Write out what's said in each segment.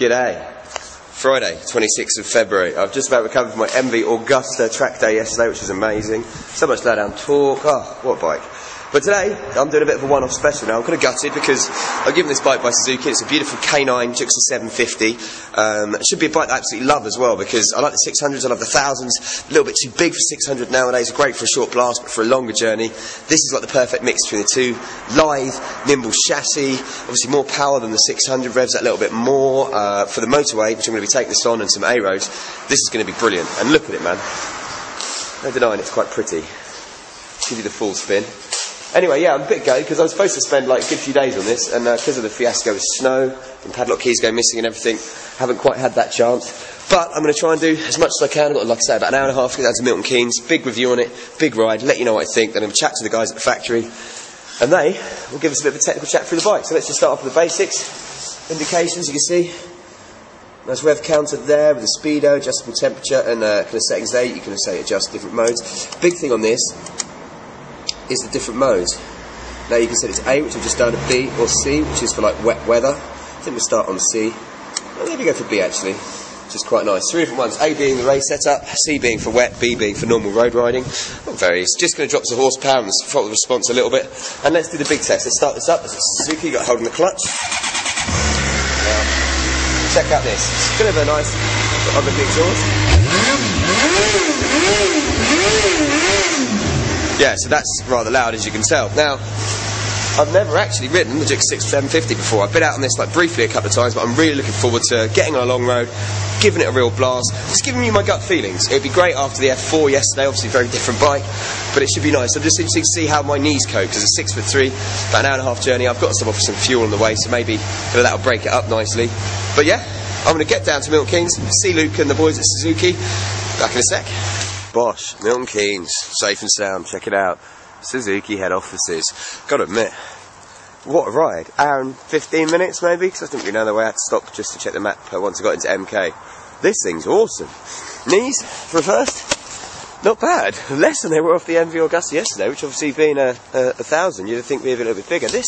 G'day. Friday, 26th of February. I've just about recovered from my MV Augusta track day yesterday, which was amazing. So much low down torque. Oh, what a bike. But today, I'm doing a bit of a one-off special now. I'm kind of gutted because I'm given this bike by Suzuki. It's a beautiful K9 GSXR 750. It should be a bike that I absolutely love as well because I like the 600s, I love the 1000s. A little bit too big for 600 nowadays. Great for a short blast, but for a longer journey, this is like the perfect mix between the two. Lithe, nimble chassis, obviously more power than the 600, revs that little bit more. For the motorway, which I'm going to be taking this on, and some A-roads, this is going to be brilliant. And look at it, man. No denying it's quite pretty. Give you the full spin. Anyway, yeah, I'm a bit gutted because I was supposed to spend like a good few days on this, and because of the fiasco with snow and padlock keys going missing and everything, haven't quite had that chance. But I'm going to try and do as much as I can. I've got, like I say, about an hour and a half to get down to Milton Keynes. Big review on it, big ride, let you know what I think. Then I'm going to chat to the guys at the factory, and they will give us a bit of a technical chat through the bike. So let's just start off with the basics. Indications, you can see. Nice rev counter there with a speedo, adjustable temperature, and kind of settings there. You can say adjust different modes. Big thing on this is the different modes. Now you can set it's A, which I've just done, B, or C, which is for like wet weather. I think we'll start on C. Well, maybe go for B actually, which is quite nice. 3 different ones, A being the race setup, C being for wet, B being for normal road riding. Not very, it's just going to drop the horsepower and the throttle response a little bit. And let's do the big test. Let's start this up. This is Suzuki, got hold on the clutch. Now, check out this. It's going to have a nice other big exhaust. Yeah, so that's rather loud, as you can tell. Now, I've never actually ridden the GSXR 750 before. I've been out on this like briefly a couple of times, but I'm really looking forward to getting on a long road, giving it a real blast, just giving you my gut feelings. It would be great after the F4 yesterday, obviously a very different bike, but it should be nice. I'm just interested to see how my knees cope, because it's 6'3", about an hour and a half journey. I've got to stop off for some fuel on the way, so maybe that'll break it up nicely. But yeah, I'm going to get down to Milton Keynes, see Luke and the boys at Suzuki. Back in a sec. Bosh, Milton Keynes, safe and sound, check it out. Suzuki head offices. Gotta admit, what a ride. Hour and 15 minutes maybe, because I didn't really know the way I had to stop just to check the map once I got into MK. This thing's awesome. Knees, for a first, not bad. Less than they were off the MV Augusta yesterday, which obviously being a 1000, you'd think they'd be a little bit bigger. This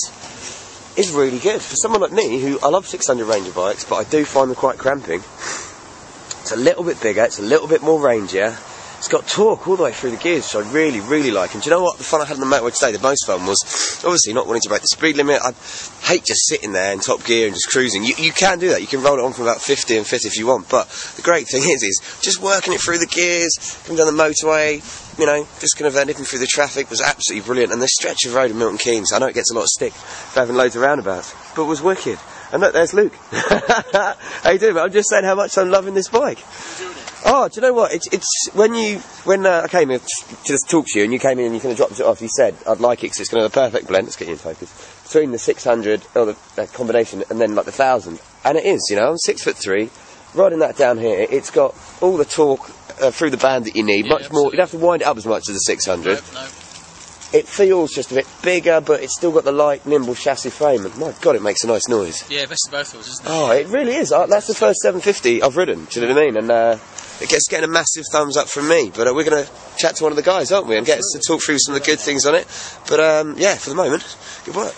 is really good. For someone like me, who I love 600 Ranger bikes, but I do find them quite cramping. It's a little bit bigger, it's a little bit more rangier. It's got torque all the way through the gears, which I really, really like. And do you know what? The fun I had on the motorway today, the most fun was obviously not wanting to break the speed limit. I hate just sitting there in top gear and just cruising. You can do that. You can roll it on from about 50 and 50 if you want. But the great thing is just working it through the gears, coming down the motorway, you know, just kind of nipping through the traffic was absolutely brilliant. And the stretch of road in Milton Keynes, I know it gets a lot of stick for having loads of roundabouts, but was wicked. And look, there's Luke. How you doing, mate? I'm just saying how much I'm loving this bike. Oh, do you know what? It's when I came in to just talk to you, and you came in and you kind of dropped it off. You said I'd like it because it's going to have a perfect blend. Let's get you in focus between the 600 or the combination and then like the 1000. And it is, you know, I'm 6'3", riding that down here. It's got all the torque through the band that you need. Much more. You don't have to wind it up as much as the 600. No. It feels just a bit bigger, but it's still got the light, nimble chassis frame. And my God, it makes a nice noise. Yeah, best of both worlds, isn't it? Oh, it really is. That's the first 750 I've ridden. Do you know what I mean? And it gets getting a massive thumbs up from me. But we're going to chat to one of the guys, aren't we? And get us to talk through some of the good things on it. But yeah, for the moment, good work.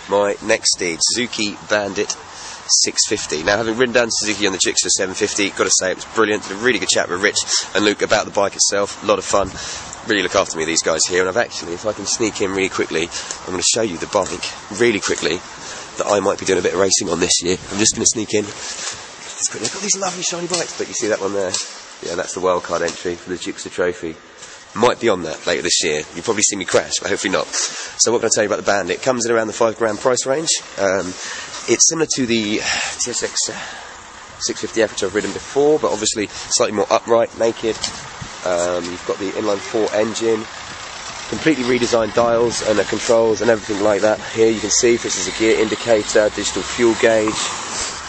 My next steed, Suzuki Bandit 650. Now, having ridden down Suzuki on the GSXR 750, got to say it was brilliant. Did a really good chat with Rich and Luke about the bike itself. A lot of fun. Really look after me, these guys here. And I've actually, if I can sneak in really quickly, I'm going to show you the bike really quickly that I might be doing a bit of racing on this year. I'm just going to sneak in. They've got these lovely shiny bikes, but you see that one there? Yeah, that's the wildcard entry for the GSXR Trophy. Might be on that later this year. You'll probably see me crash, but hopefully not. So what can I tell you about the Bandit? It comes in around the £5 price range. It's similar to the GSXR 650F, which I've ridden before, but obviously slightly more upright, naked. You've got the inline 4 engine, completely redesigned dials and the controls and everything like that. Here you can see this is a gear indicator, digital fuel gauge.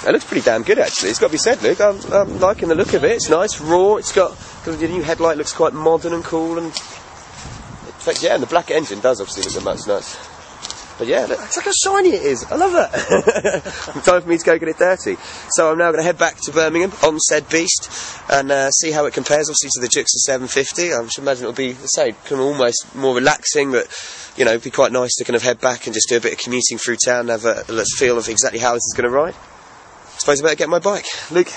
It looks pretty damn good actually, it's got to be said, Luke. I'm liking the look of it. It's nice, raw, it's got the new headlight, looks quite modern and cool, and in fact, yeah, and the black engine does obviously look much nice. But yeah, look how shiny it is. I love that. Time for me to go get it dirty. So I'm now going to head back to Birmingham on said beast and see how it compares, obviously, to the GSXR 750. I should imagine it'll be, say, kind of almost more relaxing, but you know, it'd be quite nice to kind of head back and just do a bit of commuting through town, and have a feel of exactly how this is going to ride. suppose I better get my bike. Luke,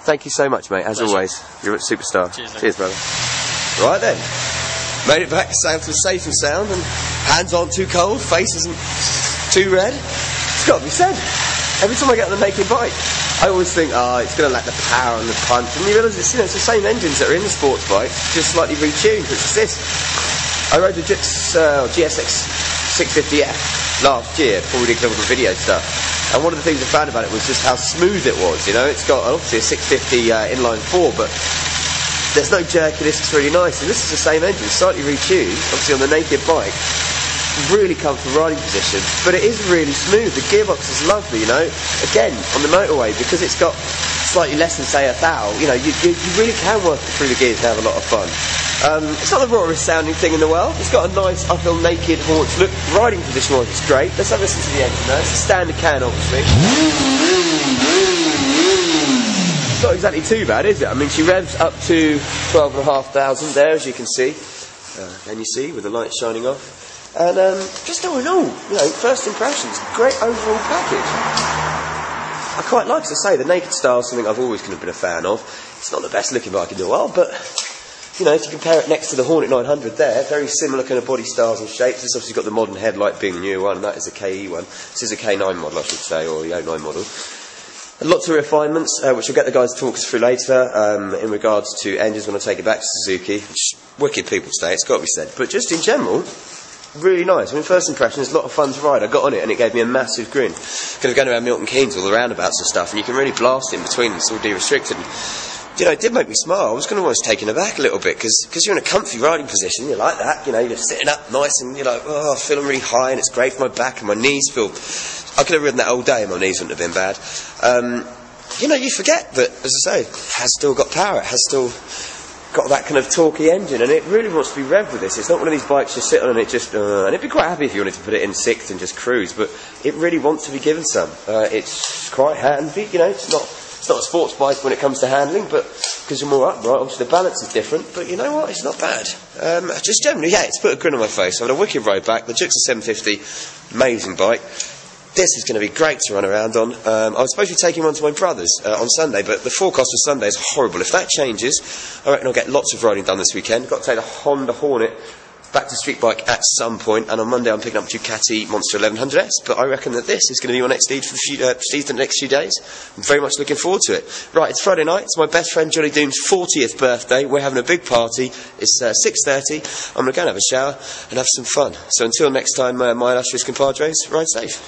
thank you so much, mate, as always. You're a superstar. Cheers, brother. Right then, made it back, sailed to safe and sound, and hands aren't too cold, face isn't too red. It's got to be said. Every time I get on the naked bike, I always think, it's going to lack the power and the punch, and you realise it's the same engines that are in the sports bike, just slightly retuned, which is this. I rode the GSXR 650F last year before we did all the video stuff, and one of the things I found about it was just how smooth it was. You know, it's got obviously a 650 inline 4, but there's no jerkiness. It's really nice, and this is the same engine, slightly retuned, obviously on the naked bike. Really comfortable riding position, but it is really smooth. The gearbox is lovely, you know. Again, on the motorway, because it's got slightly less than, say, a thou, you know, you really can work through the gears and have a lot of fun. It's not the rawest sounding thing in the world. It's got a nice uphill naked haunch look. Riding position wise, it's great. Let's have a listen to the engine now. It's a standard can, obviously. It's not exactly too bad, is it? I mean, she revs up to 12,500 there, as you can see. Can you see, with the light shining off? And just all in all, you know, first impressions, great overall package. I quite like, as I say, the naked style is something I've always kind of been a fan of. It's not the best looking bike in the world, but, you know, if you compare it next to the Hornet 900 there, very similar kind of body styles and shapes. It's obviously got the modern headlight being the new one, and that is a KE one. This is a K9 model, I should say, or the 09 model. Lots of refinements, which we'll get the guys to talk us through later, in regards to engines when I take it back to Suzuki, which wicked people today, it's got to be said. But just in general, really nice. I mean, first impression, it's a lot of fun to ride. I got on it and it gave me a massive grin. Kind of going around Milton Keynes, all the roundabouts and stuff, and you can really blast in between them. It's all de-restricted. You know, it did make me smile. I was kind of almost taken aback a little bit, because you're in a comfy riding position, you like that, you know, you're sitting up nice and you're like, oh, I'm feeling really high and it's great for my back and my knees feel... I could have ridden that all day and my knees wouldn't have been bad. You know, you forget that, as I say, it has still got power, it has still got that kind of torquey engine, and it really wants to be revved with this. It's not one of these bikes you sit on and it just... and it'd be quite happy if you wanted to put it in sixth and just cruise, but it really wants to be given some. It's quite handy, you know, it's not a sports bike when it comes to handling, but because you're more upright, obviously the balance is different, but you know what, it's not bad. Just generally, yeah, it's put a grin on my face. I've had a wicked ride back. The GSXR 750, amazing bike. This is going to be great to run around on. I was supposed to be taking one to my brother's on Sunday, but the forecast for Sunday is horrible. If that changes, I reckon I'll get lots of riding done this weekend. Got to take the Honda Hornet back to street bike at some point, and on Monday I'm picking up Ducati Monster 1100S, but I reckon that this is going to be my next lead for the next few days. I'm very much looking forward to it. Right, it's Friday night, it's my best friend Johnny Doom's 40th birthday. We're having a big party. It's 6:30. I'm going to go and have a shower and have some fun. So until next time, my illustrious compadres, ride safe.